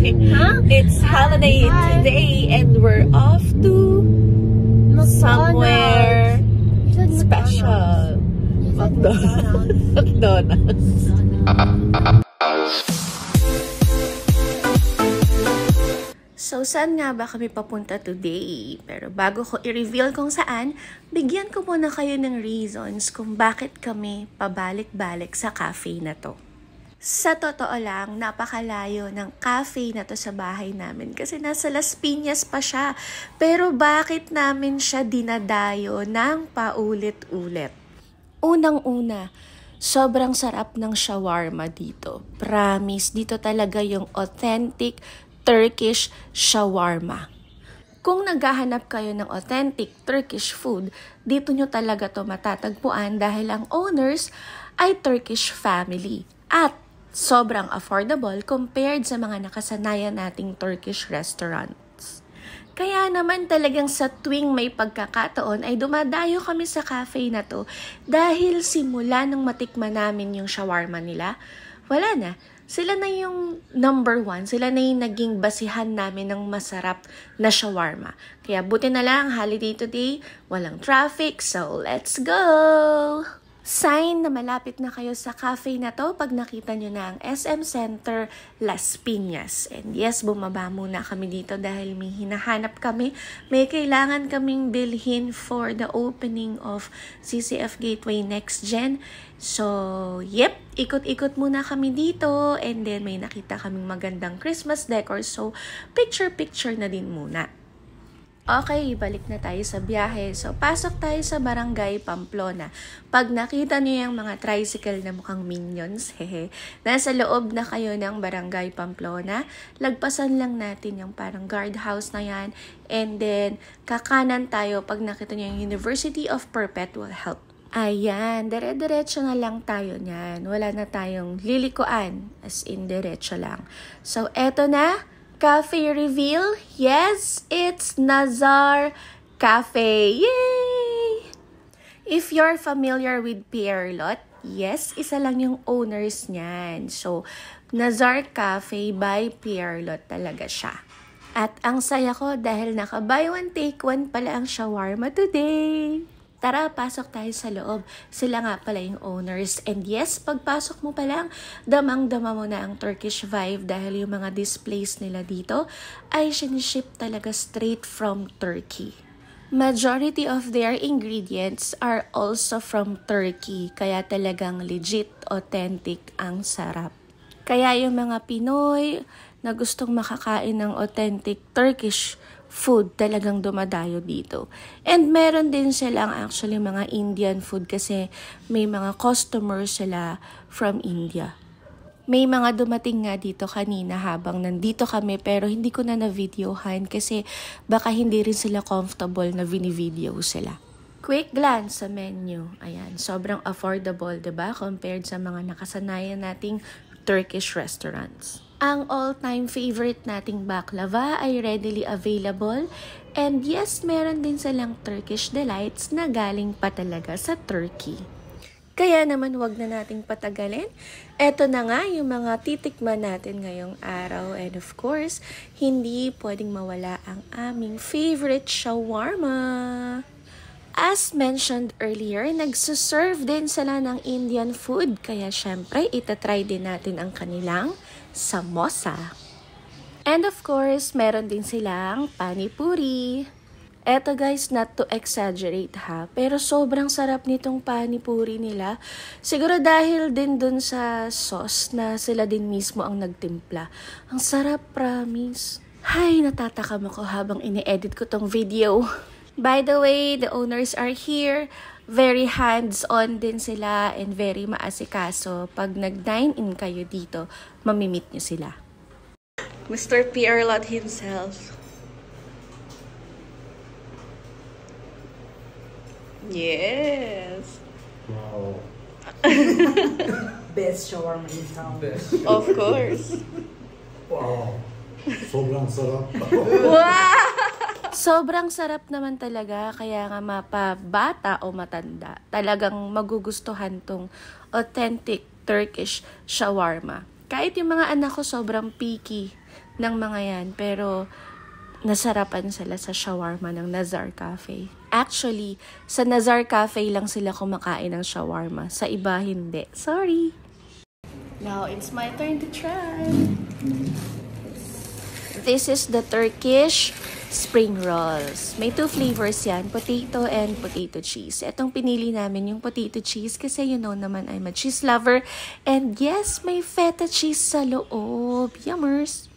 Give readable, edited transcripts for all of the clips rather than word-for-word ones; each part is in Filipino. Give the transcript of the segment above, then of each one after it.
It's holiday today and we're off to somewhere special. McDonald's. So, saan nga ba kami papunta today? Pero bago ko i-reveal kung saan, bigyan ko muna kayo ng reasons kung bakit kami pabalik-balik sa cafe na to. Sa totoo lang, napakalayo ng cafe na to sa bahay namin kasi nasa Las Piñas pa siya. Pero bakit namin siya dinadayo ng paulit-ulit? Unang-una, sobrang sarap ng shawarma dito. Promise, dito talaga yung authentic Turkish shawarma. Kung naghahanap kayo ng authentic Turkish food, dito nyo talaga to matatagpuan dahil ang owners ay Turkish family at sobrang affordable compared sa mga nakasanayan nating Turkish restaurants. Kaya naman talagang sa tuwing may pagkakataon ay dumadayo kami sa cafe na to dahil simula nang matikman namin yung shawarma nila, wala na. Sila na yung number one. Sila na yung naging basihan namin ng masarap na shawarma. Kaya buti na lang, holiday today, walang traffic, so let's go! Sign na malapit na kayo sa cafe na to pag nakita nyo na ang SM Center Las Piñas. And yes, bumaba muna kami dito dahil may hinahanap kami. May kailangan kaming bilhin for the opening of CCF Gateway Next Gen. So, yep, ikot-ikot muna kami dito and then may nakita kaming magandang Christmas decor. So, picture-picture na din muna. Okay, balik na tayo sa biyahe. So, pasok tayo sa Barangay Pamplona. Pag nakita niyo yung mga tricycle na mukhang minions, nasa loob na kayo ng Barangay Pamplona. Lagpasan lang natin yung parang guardhouse na yan. And then, kakanan tayo pag nakita niyo yung University of Perpetual Help. Ayan, dire-diretso na lang tayo niyan. Wala na tayong lilikuan, as in diretso lang. So, eto na. Cafe reveal. Yes, it's Nazar Cafe. Yay! If you're familiar with Pierlot, yes, isa lang yung owners niyan. So, Nazar Cafe by Pierlot talaga siya. At ang saya ko dahil naka buy one take one pala ang shawarma today. Tara, pasok tayo sa loob. Sila nga pala yung owners. And yes, pagpasok mo pa lang, damang-dama mo na ang Turkish vibe dahil yung mga displays nila dito ay siniship talaga straight from Turkey. Majority of their ingredients are also from Turkey, kaya talagang legit, authentic ang sarap. Kaya yung mga Pinoy na gustong makakain ng authentic Turkish food talagang dumadayo dito. And meron din silang actually mga Indian food kasi may mga customers sila from India. May mga dumating nga dito kanina habang nandito kami pero hindi ko na na-videohan kasi baka hindi rin sila comfortable na vini-video sila. Quick glance sa menu. Ayan, sobrang affordable, 'di ba? Compared sa mga nakasanayan nating Turkish restaurants. Ang all-time favorite nating baklava ay readily available. And yes, meron din silang Turkish delights na galing pa talaga sa Turkey. Kaya naman wag na nating patagalin. Eto na nga yung mga titikman natin ngayong araw. And of course, hindi pwedeng mawala ang aming favorite shawarma. As mentioned earlier, nagsuserve din sila ng Indian food. Kaya syempre, itatry din natin ang kanilang samosa. And of course, meron din silang panipuri. Eto guys, not to exaggerate ha, pero sobrang sarap nitong panipuri nila. Siguro dahil din dun sa sauce na sila din mismo ang nagtimpla. Ang sarap, promise. Hay, natatakam ako habang ini-edit ko tong video. By the way, the owners are here. Very hands-on din sila and very maasikaso. Pag nag-dine-in kayo dito, mamimit nyo sila. Mr. Pierlot himself. Yes. Wow. Best shawarma in town. Best. Of course. Wow. Sobrang sarap. Wow! Sobrang sarap naman talaga, kaya nga mapabata o matanda, talagang magugustuhan tong authentic Turkish shawarma. Kahit yung mga anak ko sobrang picky ng mga yan. Pero nasarapan sila sa shawarma ng Nazar Cafe. Actually, sa Nazar Cafe lang sila kumakain ng shawarma. Sa iba, hindi. Sorry! Now, it's my turn to try. This is the Turkish spring rolls. May 2 flavors yan, potato and potato cheese. Itong pinili namin yung potato cheese kasi you know naman I'm a cheese lover. And yes, may feta cheese sa loob. Yummers!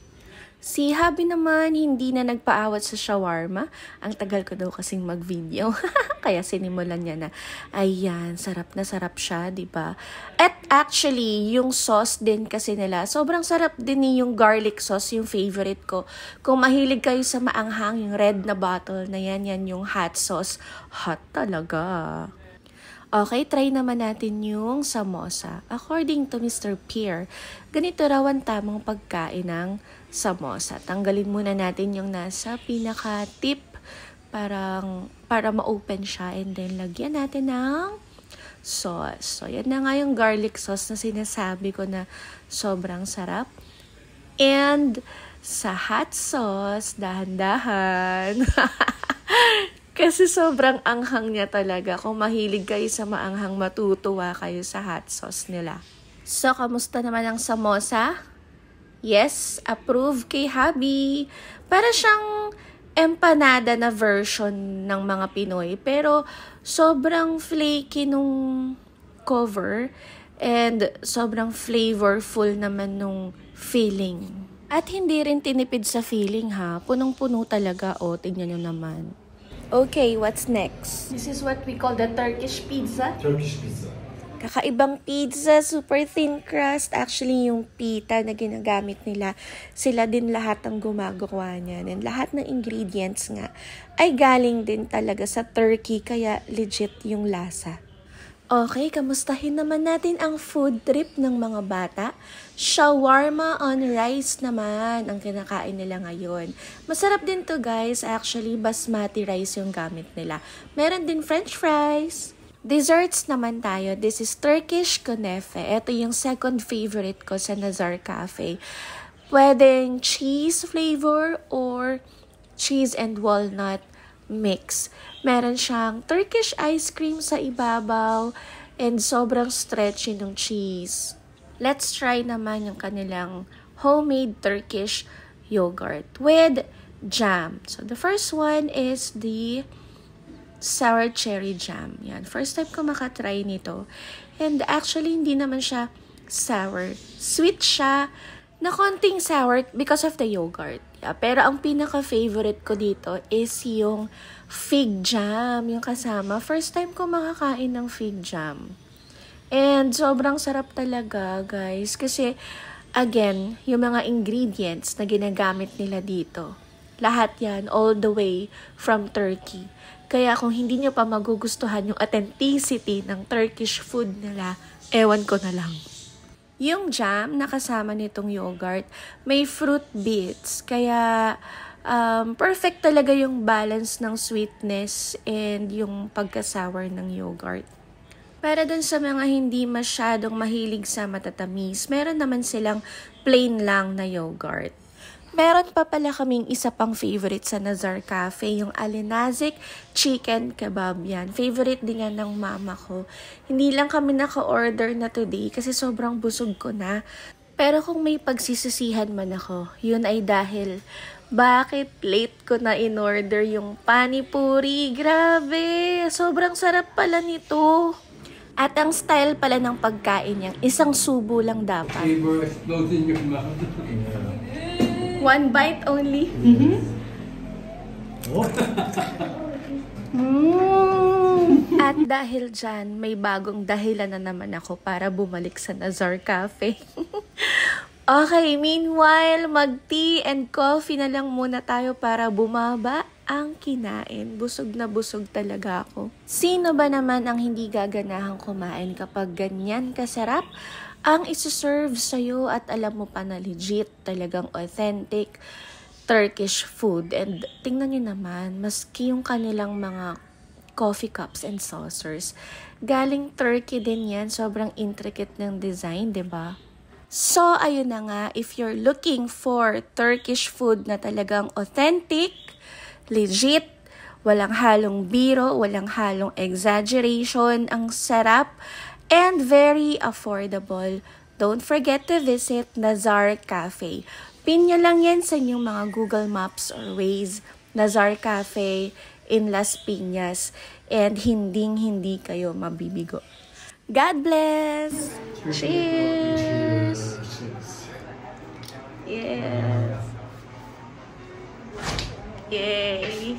Si Habi naman, hindi na nagpaawat sa shawarma. Ang tagal ko daw kasing mag-video. Kaya sinimulan niya na, ayan, sarap na sarap siya, di ba? At actually, yung sauce din kasi nila, sobrang sarap din yung garlic sauce, yung favorite ko. Kung mahilig kayo sa maanghang, yung red na bottle na yan yung hot sauce. Hot talaga. Okay, try naman natin yung samosa. According to Mr. Pierre, ganito raw ang tamang pagkain ng samosa. Tanggalin muna natin yung nasa pinaka-tip para ma-open siya and then lagyan natin ng sauce. So, yan na nga yung garlic sauce na sinasabi ko na sobrang sarap. And sa hot sauce, dahan-dahan. Kasi sobrang anghang niya talaga. Kung mahilig kayo sa maanghang, matutuwa kayo sa hot sauce nila. So, kamusta naman ang samosa? Yes, approve kay Habi. Para siyang empanada na version ng mga Pinoy. Pero, sobrang flaky nung cover. And sobrang flavorful naman nung filling. At hindi rin tinipid sa filling ha. Punong-puno talaga. O, tignan nyo naman. Okay, what's next? This is what we call the Turkish pizza. Turkish pizza. Kakaibang pizza, super thin crust. Actually, yung pita na ginagamit nila, sila din lahat ang gumagawa niyan. And lahat ng ingredients nga ay galing din talaga sa Turkey, kaya legit yung lasa. Okay, kamustahin naman natin ang food trip ng mga bata. Shawarma on rice naman ang kinakain nila ngayon. Masarap din to guys. Actually, basmati rice yung gamit nila. Meron din french fries. Desserts naman tayo. This is Turkish kunefe. Ito yung second favorite ko sa Nazar Cafe. Pwedeng cheese flavor or cheese and walnut mix. Meron siyang Turkish ice cream sa ibabaw and sobrang stretchy ng cheese. Let's try naman yung kanilang homemade Turkish yogurt with jam. So the first one is the sour cherry jam. Yan. First time ko makatry nito. And actually, hindi naman siya sour. Sweet siya na konting sour because of the yogurt. Yeah, pero ang pinaka-favorite ko dito is yung fig jam, yung kasama. First time ko makakain ng fig jam. And sobrang sarap talaga, guys. Kasi, again, yung mga ingredients na ginagamit nila dito, lahat yan, all the way from Turkey. Kaya kung hindi nyo pa magugustuhan yung authenticity ng Turkish food nila, ewan ko na lang. Yung jam na kasama nitong yogurt, may fruit bits. Kaya perfect talaga yung balance ng sweetness and yung pagka-sour ng yogurt. Para dun sa mga hindi masyadong mahilig sa matatamis, meron naman silang plain lang na yogurt. Meron pa pala kaming isa pang favorite sa Nazar Cafe, yung Alinazik Chicken Kebab yan. Favorite din yan ng mama ko. Hindi lang kami naka-order na today kasi sobrang busog ko na. Pero kung may pagsisisihan man ako, yun ay dahil bakit late ko na in-order yung panipuri. Grabe! Sobrang sarap pala nito. At ang style pala ng pagkain niyang isang subo lang dapat. Flavor explode in your mouth. One bite only. Oh. At dahil dyan, may bagong dahilan na naman ako para bumalik sa Nazar Cafe. Okay, meanwhile, mag-tea and coffee na lang muna tayo para bumaba ang kinain. Busog na busog talaga ako. Sino ba naman ang hindi gaganahang kumain kapag ganyan kasarap ang isuserve sa'yo at alam mo pa na legit, talagang authentic Turkish food. And tingnan nyo naman, maski yung kanilang mga coffee cups and saucers, galing Turkey din yan. Sobrang intricate ng design, 'di ba? So, ayun na nga, if you're looking for Turkish food na talagang authentic, legit, walang halong biro, walang halong exaggeration, ang sarap, and very affordable, don't forget to visit Nazar Cafe. Pin nyo lang yan sa inyong mga Google Maps or Waze, Nazar Cafe in Las Piñas, and hindi kayo mabibigo. God bless! Cheers! Yes! Yay!